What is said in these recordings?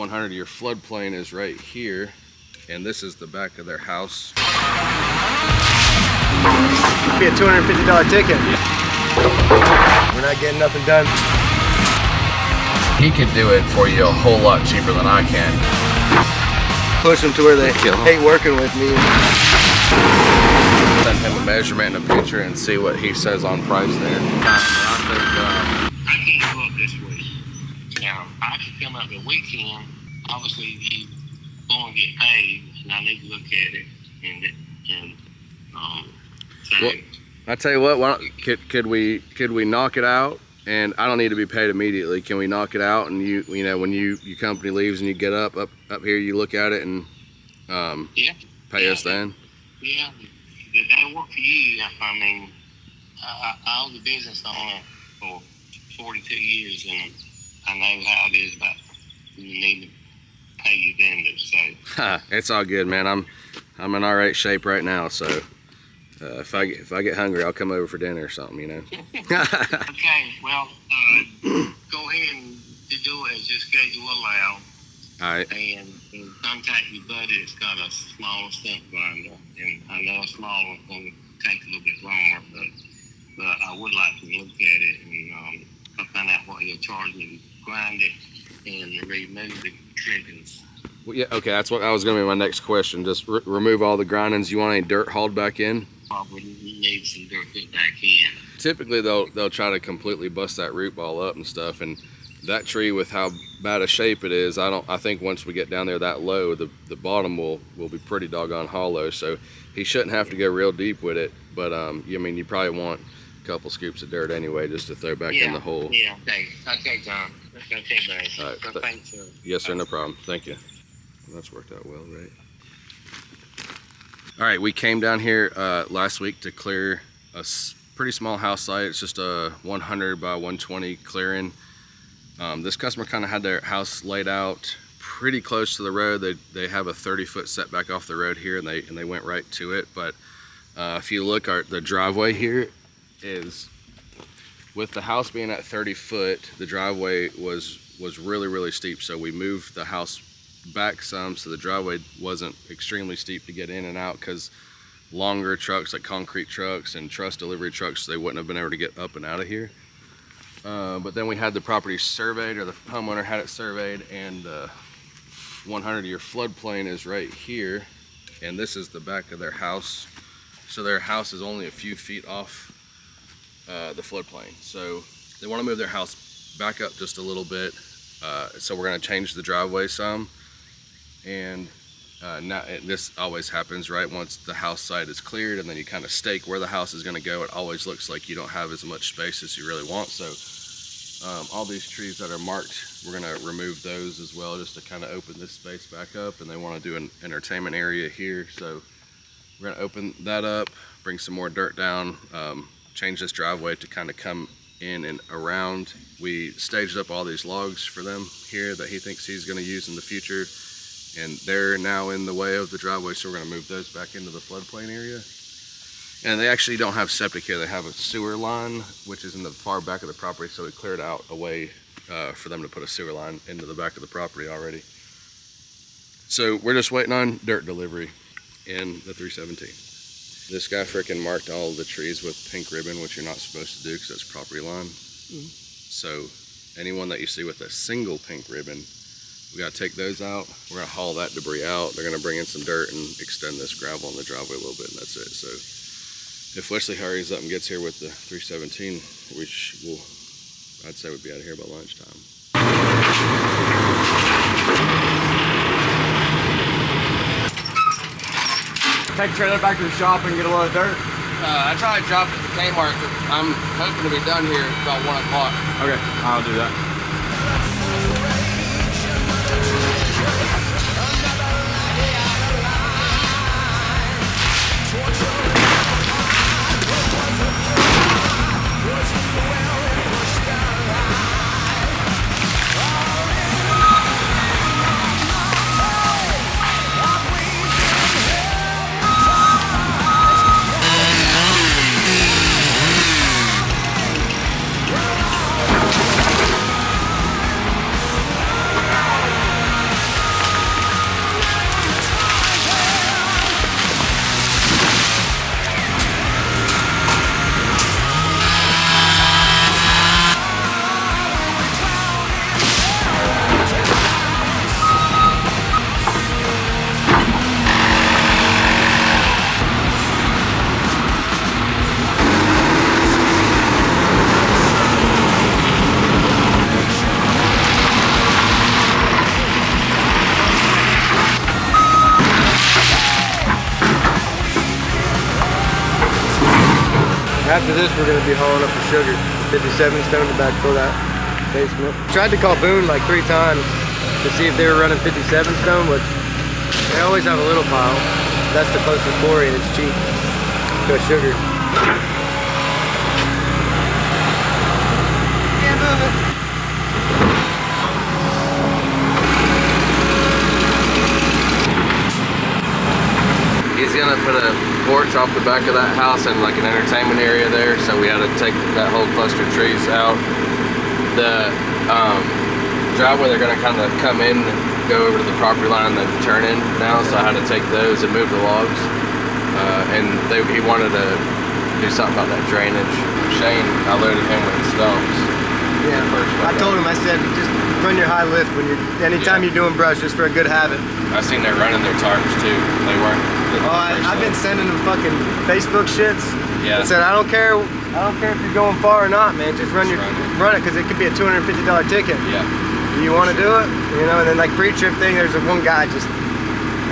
100 year floodplain is right here, and this is the back of their house. It'd be a $250 ticket. We're not getting nothing done. He could do it for you a whole lot cheaper than I can. Push them to where they hate working with me. Send him a measurement and a picture and see what he says on price there. I can't go up this way. Now, I can come up the weekend. Obviously, you going to get paid, and I need to look at it and say. Well, I tell you what, could we knock it out? And I don't need to be paid immediately. Can we knock it out? And you know, when your company leaves and you get up here, you look at it and pay us then. Yeah, that'll work for you. I mean, I own the business owner for 42 years, and I know how it is about you need to pay your vendors. So it's all good, man. I'm in all right shape right now, so. If I get hungry, I'll come over for dinner or something, you know. Okay, well, go ahead and do it as your schedule allow. All right. And contact your buddy that's got a smaller stump grinder. And I know a small one's going to take a little bit longer, but I would like to look at it and find out what he'll charge me to grind it and remove the trimmings. Well, yeah, okay, that's what I was going to be my next question. Just remove all the grindings. You want any dirt hauled back in? Probably need some dirt put back in. Typically, they'll try to completely bust that root ball up and stuff. And that tree, with how bad a shape it is, I think once we get down there that low, the bottom will be pretty doggone hollow. So he shouldn't have to go real deep with it. But I mean, you probably want a couple scoops of dirt anyway, just to throw back in the hole. Yeah. Okay, John. Okay, buddy. All right. Thanks, sir. Yes, sir. No problem. Thank you. That's worked out well, right? All right, we came down here last week to clear a pretty small house site. It's just a 100 by 120 clearing. This customer kind of had their house laid out pretty close to the road. They have a 30-foot setback off the road here, and they went right to it. But if you look, the driveway here is, with the house being at 30 foot, the driveway was really, really steep. So we moved the house back some so the driveway wasn't extremely steep to get in and out, because longer trucks like concrete trucks and truss delivery trucks, they wouldn't have been able to get up and out of here. But then we had the property surveyed, or the homeowner had it surveyed, and 100 year floodplain is right here, and this is the back of their house. So their house is only a few feet off the floodplain. So they want to move their house back up just a little bit. So we're going to change the driveway some. And now this always happens, right? Once the house site is cleared and then you kind of stake where the house is going to go, it always looks like you don't have as much space as you really want. So all these trees that are marked, we're going to remove those as well, just to kind of open this space back up. And they want to do an entertainment area here, so we're going to open that up, bring some more dirt down, change this driveway to kind of come in and around. We staged up all these logs for them here that he thinks he's going to use in the future, and they're now in the way of the driveway, so we're going to move those back into the floodplain area. And they actually don't have septic here. They have a sewer line, which is in the far back of the property, so we cleared out a way for them to put a sewer line into the back of the property already. So we're just waiting on dirt delivery in the 317. This guy frickin' marked all the trees with pink ribbon, which you're not supposed to do because that's property line. So anyone that you see with a single pink ribbon, we gotta take those out. We're gonna haul that debris out. They're gonna bring in some dirt and extend this gravel on the driveway a little bit, and that's it. So if Wesley hurries up and gets here with the 317, which I'd say we'd be out of here by lunchtime. Take the trailer back to the shop and get a load of dirt. I tried to drop it at the Kmart. I'm hoping to be done here about 1 o'clock. Okay, I'll do that. After this, we're gonna be hauling up the sugar. 57 stone to backfill that basement. Tried to call Boone like 3 times to see if they were running 57 stone, which they always have a little pile. That's the closest quarry and it's cheap to sugar. Yeah, move it. He's gonna put a porch off the back of that house and like an entertainment area there, so we had to take that whole cluster of trees out. The driveway, they're gonna kind of come in, go over to the property line and then turn in now, so I had to take those and move the logs. And he wanted to do something about that drainage. Shane, I loaded him with stones. Yeah, I told him, I said, just run your high lift when anytime you're doing brush, just for a good habit. I seen they're running their tarps too. They weren't. Oh, I've been sending them fucking Facebook shits. Yeah. I said, I don't care if you're going far or not, man. Just run it, because it could be a $250 ticket. Yeah. Do you want to do it? You know, and then like pre-trip thing, there's one guy just,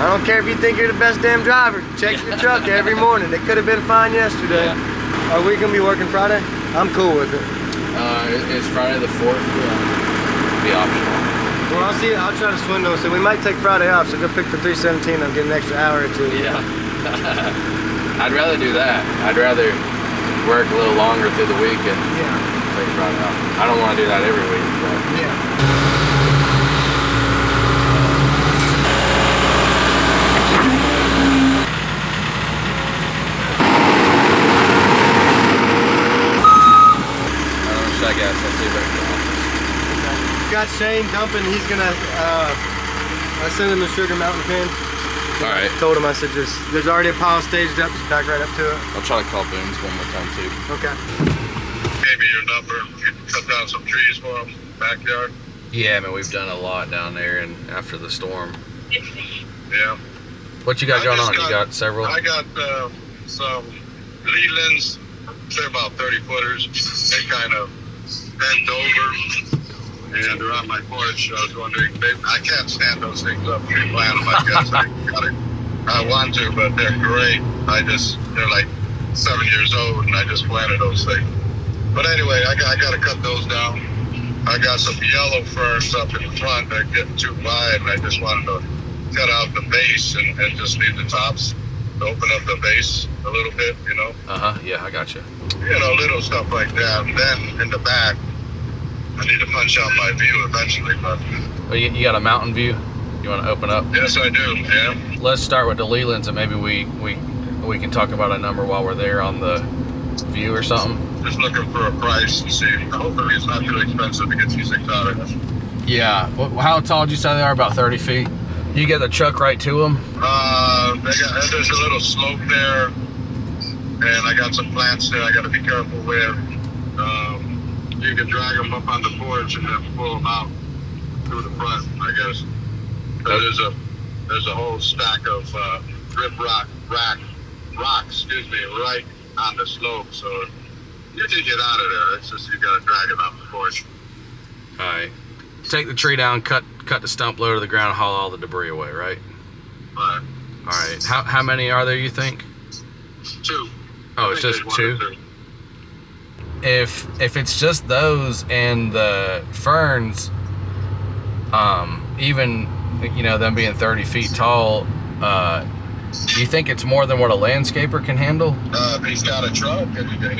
I don't care if you think you're the best damn driver. Check your truck every morning. It could have been fine yesterday. Yeah. Are we gonna be working Friday? I'm cool with it. It's Friday the 4th. Yeah. Be optional. Well, I'll try to swindle. So we might take Friday off. So go pick the 317. I'll get an extra hour or 2. Yeah. I'd rather do that. I'd rather work a little longer through the week and take Friday off. I don't want to do that every week. But. Yeah. I guess I'll see if I can. Got Shane dumping. He's gonna. I sent him the Sugar Mountain pin. All right. Told him, I said, there's already a pile staged up. Just back right up to it. I'll try to call Boone's one more time too. Okay. Gave me your number. You cut down some trees for him, backyard. Yeah, man, we've done a lot down there, and after the storm. Yeah. What you got going on? You got several. I got some Lelands. They're about 30 footers. They kind of bent over. And they're on my porch. I was wondering, I can't stand those things up, tree plant them, I guess. I want to, but they're great. They're like 7 years old, and I just planted those things. But anyway, I got to cut those down. I got some yellow ferns up in front that are getting too wide, and I just wanted to cut out the base and just leave the tops to open up the base a little bit, you know? Yeah, I got you. You know, little stuff like that. And then in the back, I need to punch out my view eventually, but... Well, you got a mountain view? You want to open up? Yes, I do, yeah. Let's start with the Lelands, and maybe we can talk about a number while we're there on the view or something. Just looking for a price and see. Hopefully it's not too expensive to get these things out of them. Yeah. How tall did you say they are? About 30 feet? You get the truck right to them? There's a little slope there, and I got some plants there I got to be careful with. You can drag them up on the porch and then pull them out through the front, I guess. There's a whole stack of rip rocks, right on the slope. So you can get out of there. It's just you got to drag it off the porch. All right. Take the tree down, cut the stump low to the ground, haul all the debris away, right? Right. All right. How many are there, you think? 2. Oh, it's just 2? If it's just those and the ferns, even, you know, them being 30 feet tall, do you think it's more than what a landscaper can handle? If he's got a truck and he can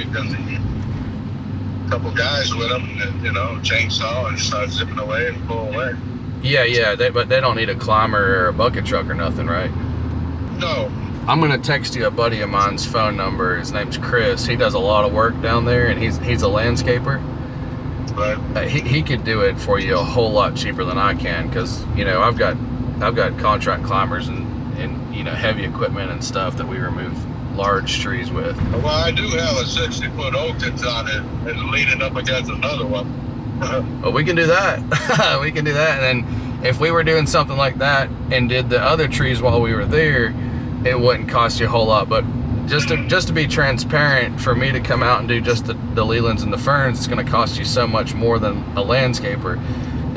a couple guys with him, and, you know, chainsaw and start zipping away and pull away. Yeah, but they don't need a climber or a bucket truck or nothing, right? No. I'm gonna text you a buddy of mine's phone number. His name's Chris. He does a lot of work down there, and he's a landscaper. Right. He could do it for you a whole lot cheaper than I can, because, you know, I've got contract climbers and you know, heavy equipment and stuff that we remove large trees with. Well, I do have a 60-foot oak that's on it and leaning up against another one. Well, we can do that. We can do that. And then if we were doing something like that and did the other trees while we were there, it wouldn't cost you a whole lot. But just to be transparent, for me to come out and do just the Lelands and the ferns, it's going to cost you so much more than a landscaper.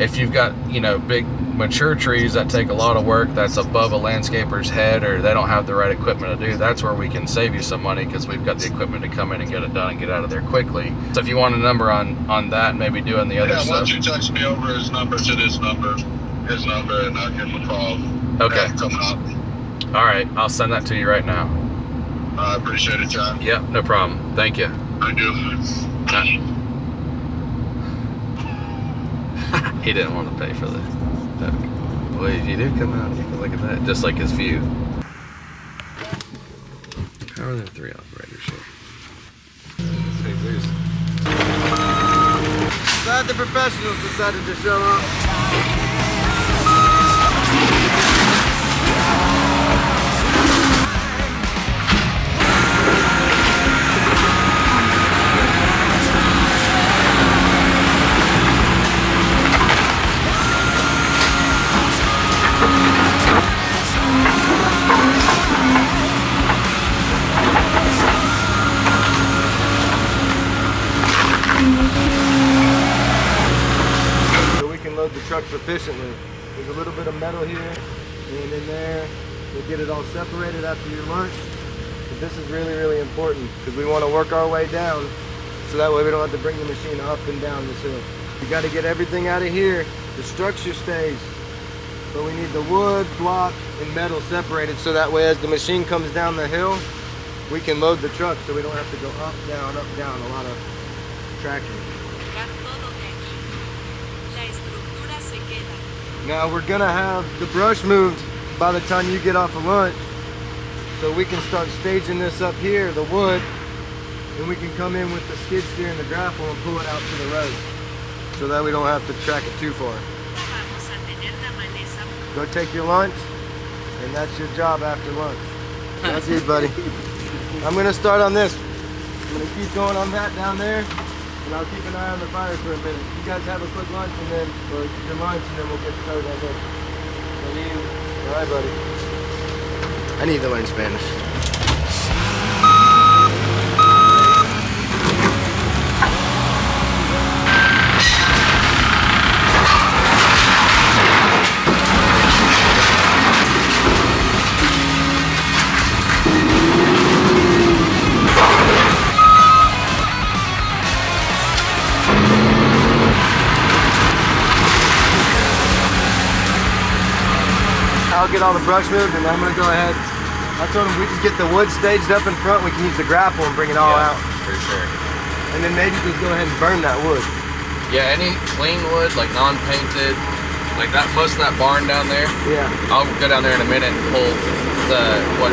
If you've got, you know, big mature trees that take a lot of work, that's above a landscaper's head, or they don't have the right equipment to do, that's where we can save you some money, because we've got the equipment to come in and get it done and get out of there quickly. So if you want a number on that, maybe doing the other Yeah, stuff. why don't you text me over his number to this number, and I'll give him a call. Okay. Coming up. All right, I'll send that to you right now. I appreciate it, John. Yep, no problem. Thank you. I do. He didn't want to pay for this. Wait, you did come out. You can look at that. Just like his view. How are there 3 operators here? Glad the professionals decided to show up. The trucks efficiently. There's a little bit of metal here and in there. We'll get it all separated after your lunch. But this is really, really important because we want to work our way down so that way we don't have to bring the machine up and down this hill. You got to get everything out of here. The structure stays, but we need the wood, block, and metal separated so that way as the machine comes down the hill, we can load the truck so we don't have to go up, down, a lot of tracking. Now we're gonna have the brush moved by the time you get off of lunch, so we can start staging this up here, the wood, and we can come in with the skid steer and the grapple and pull it out to the road, so that we don't have to track it too far. Go take your lunch, and that's your job after lunch. That's it, buddy. I'm gonna start on this. I'm gonna keep going on that down there. And I'll keep an eye on the fire for a minute. You guys have a quick lunch and then, or your lunch, and then we'll get started on this. All right, buddy. I need to learn Spanish. I'll get all the brush moved and I'm gonna go ahead. I told him we just get the wood staged up in front, we can use the grapple and bring it all out. For sure. And then maybe just go ahead and burn that wood. Yeah, any clean wood, like non-painted, like that, most of that barn down there. Yeah. I'll go down there in a minute and pull what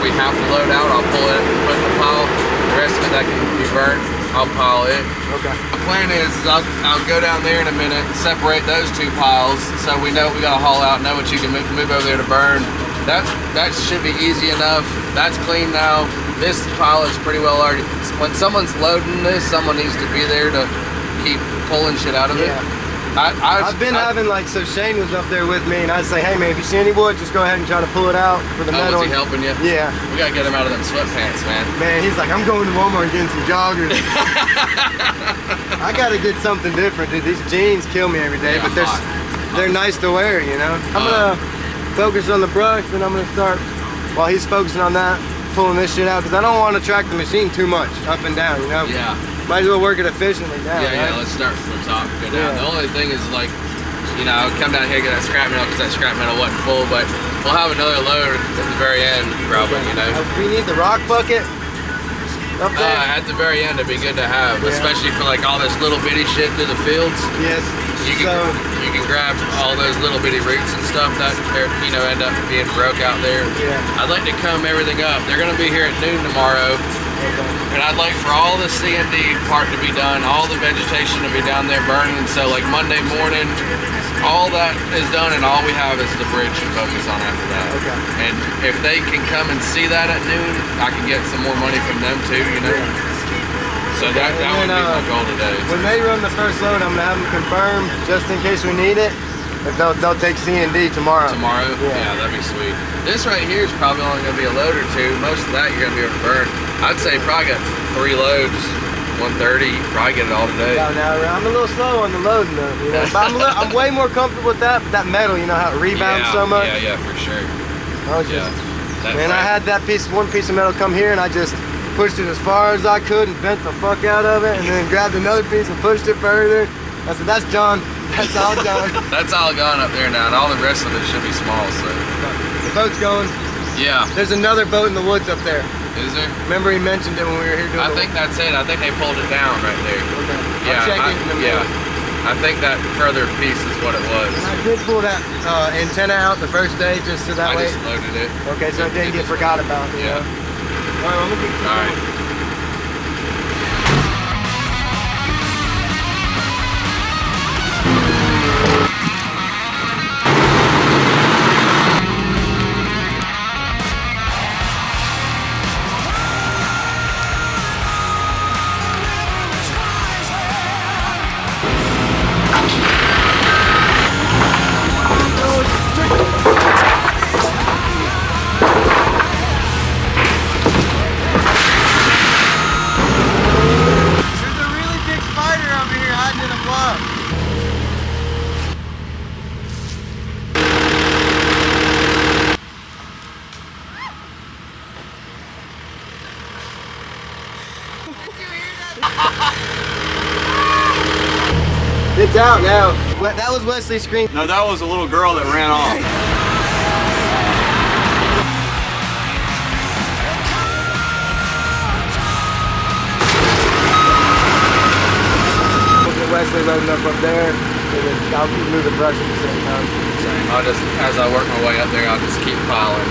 we have to load out. I'll pull it, put it in the pile. The rest of it that can be burnt, I'll pile it. Okay. The plan is I'll go down there in a minute, separate those 2 piles, so we know what we gotta haul out, know what you can move over there to burn. That should be easy enough. That's clean now. This pile is pretty well already. When someone's loading this, someone needs to be there to keep pulling shit out of it. I've been having, like, so Shane was up there with me, and I'd say, hey man, if you see any wood, just go ahead and try to pull it out for the metal. Was he helping you? Yeah. We gotta get him out of them sweatpants, man. Man, he's like, I'm going to Walmart and getting some joggers. I gotta get something different, dude. These jeans kill me every day, Yeah, but they're nice to wear, you know? I'm gonna focus on the brush, and I'm gonna start, while he's focusing on that, pulling this shit out, because I don't want to track the machine too much up and down, you know? Yeah. Might as well work it efficiently down. Yeah, right? let's start from the top, go down. Yeah. The only thing is, like, you know, I'll come down here and get that scrap metal because that scrap metal wasn't full, but we'll have another load at the very end, probably, you know. We need the rock bucket up there. At the very end, it'd be good to have, especially for like all this little bitty shit through the fields. Yes. You can grab all those little bitty roots and stuff that you know end up being broke out there. Yeah. I'd like to comb everything up. They're gonna be here at noon tomorrow. Okay. And I'd like for all the C&D part to be done, all the vegetation to be down there burning. So like Monday morning, all that is done and all we have is the bridge to focus on after that. Okay. And if they can come and see that at noon, I can get some more money from them too, you know? So that would be my goal today. When they run the first load, I'm gonna have them confirm just in case we need it. If they'll take C&D tomorrow. Tomorrow? Yeah, that'd be sweet. This right here is probably only gonna be a load or 2. Most of that you're gonna be able to burn. I'd say probably got 3 loads 130, you probably get it all today. About an hour. I'm a little slow on the loading though, you know. But I'm way more comfortable with that metal, you know how it rebounds so much. Yeah, for sure. I was just, man, I had that one piece of metal come here and I just pushed it as far as I could and bent the fuck out of it and then grabbed another piece and pushed it further. I said, that's John. That's all John. That's all gone up there now, and all the rest of it should be small, so. The boat's going. Yeah. There's another boat in the woods up there. Is there? Remember he mentioned it when we were here doing I think that's it. I think they pulled it down right there. Okay. Yeah, I'll check it in a minute. I think that further piece is what it was. And I did pull that antenna out the first day just so that way. I just loaded it. Okay, so it didn't get forgot about. Yeah. All right, I'm gonna keep All right. It's out now. That was Wesley's scream. No, that was a little girl that ran off. Wesley loading up there, and then I'll keep moving brush at the same time. I'll just, as I work my way up there, I'll just keep piling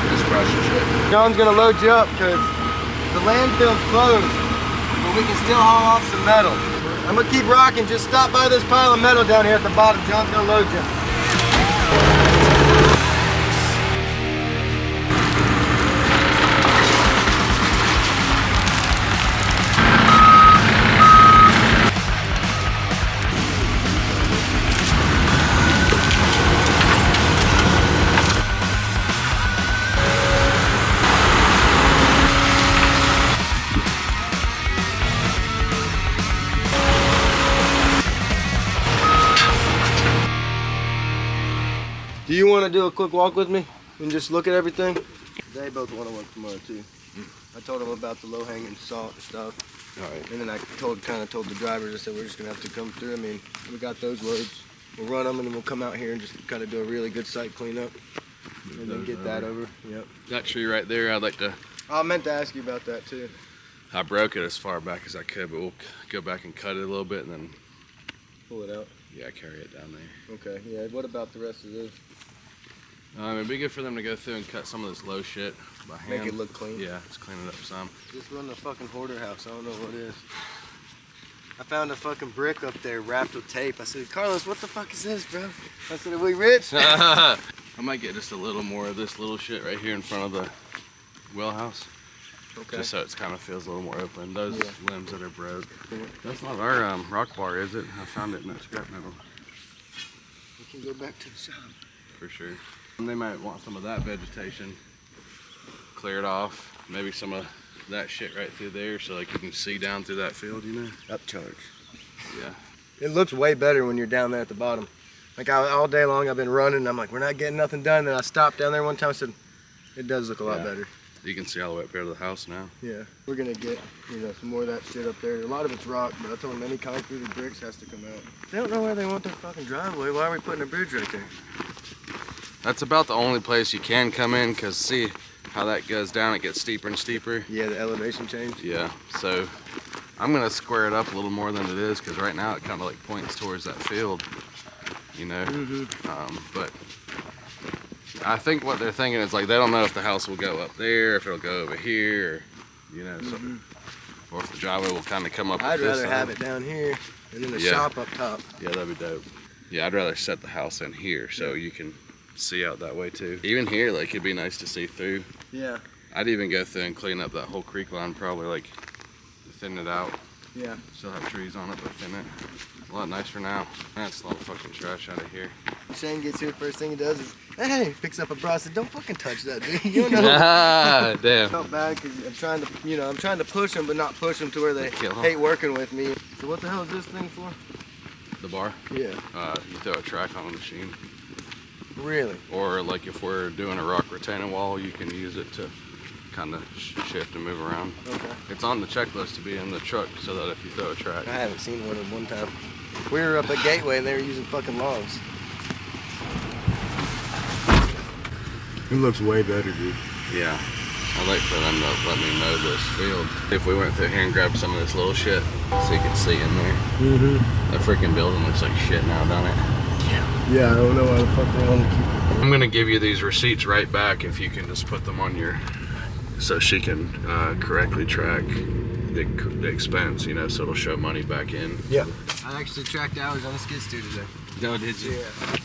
this brush and shit. John's gonna load you up because the landfill's closed, but we can still haul off some metal. I'm gonna keep rocking. Just stop by this pile of metal down here at the bottom. John's gonna load you. Do you want to do a quick walk with me and just look at everything? They both want to work tomorrow too. I told them about the low-hanging salt and stuff. All right. And then I kind of told the drivers, I said, we're just going to have to come through. I mean, we got those loads. We'll run them and then we'll come out here and just kind of do a really good site cleanup. And then get that over. Yep. That tree right there, I'd like to... I meant to ask you about that too. I broke it as far back as I could, but we'll go back and cut it a little bit and then... Pull it out. Yeah, carry it down there. Okay, yeah, what about the rest of this? It'd be good for them to go through and cut some of this low shit by hand. Make it look clean. Yeah, just clean it up some. Just run the fucking hoarder house. I don't know what it is. I found a fucking brick up there wrapped with tape. I said, Carlos, what the fuck is this, bro? I said, are we rich? I might get just a little more of this little shit right here in front of the wheelhouse. Okay. Just so it kind of feels a little more open. Those limbs that are broke. That's not our rock bar, is it? I found it in that scrap metal. We can go back to the shop. For sure. And they might want some of that vegetation cleared off. Maybe some of that shit right through there so like you can see down through that field, you know? Upcharge. Yeah. It looks way better when you're down there at the bottom. Like all day long I've been running and I'm like, we're not getting nothing done. Then I stopped down there one time and said, it does look a lot better. You can see all the way up here to the house now. Yeah. We're gonna get, some more of that shit up there. A lot of it's rock, but I told them any concrete or bricks has to come out. They don't know where they want their fucking driveway. Why are we putting a bridge right there? That's about the only place you can come in because see how that goes down, it gets steeper and steeper. Yeah, the elevation change. Yeah, so I'm gonna square it up a little more than it is because right now it kind of like points towards that field, you know? But I think what they're thinking is like they don't know if the house will go up there, if it'll go over here, or, or if the driveway will kind of come up. I'd rather have it down here and then the shop up top. Yeah, that'd be dope. Yeah, I'd rather set the house in here so you can see out that way too. Even here, like it'd be nice to see through. Yeah. I'd even go through and clean up that whole creek line, probably like thin it out. Yeah. Still have trees on it, but thin it. A lot nicer now. That's a lot of fucking trash out of here. Shane gets here, first thing he does is, hey, picks up a bra. I said, don't fucking touch that, dude. You know. Ah, damn. Felt bad because I'm trying to, you know, I'm trying to push them, but not push them to where they Kill 'em. hate working with me. So what the hell is this thing for? The bar? Yeah. You throw a track on a machine. Really? Or like if we're doing a rock retaining wall, you can use it to kind of shift and move around. Okay. It's on the checklist to be in the truck so that if you throw a track. I haven't seen one in one time. We were up at Gateway and they were using fucking logs. It looks way better, dude. Yeah. I'd like for them to let me know this field. If we went through here and grabbed some of this little shit so you can see in there. Mm-hmm. That freaking building looks like shit now, don't it? Yeah, I don't know why the fuck they want to keep it. I'm gonna give you these receipts right back if you can just put them on your, so she can correctly track the expense, you know, so it'll show money back in. Yeah. I actually tracked hours on the skid steer today. No, did you? Yeah.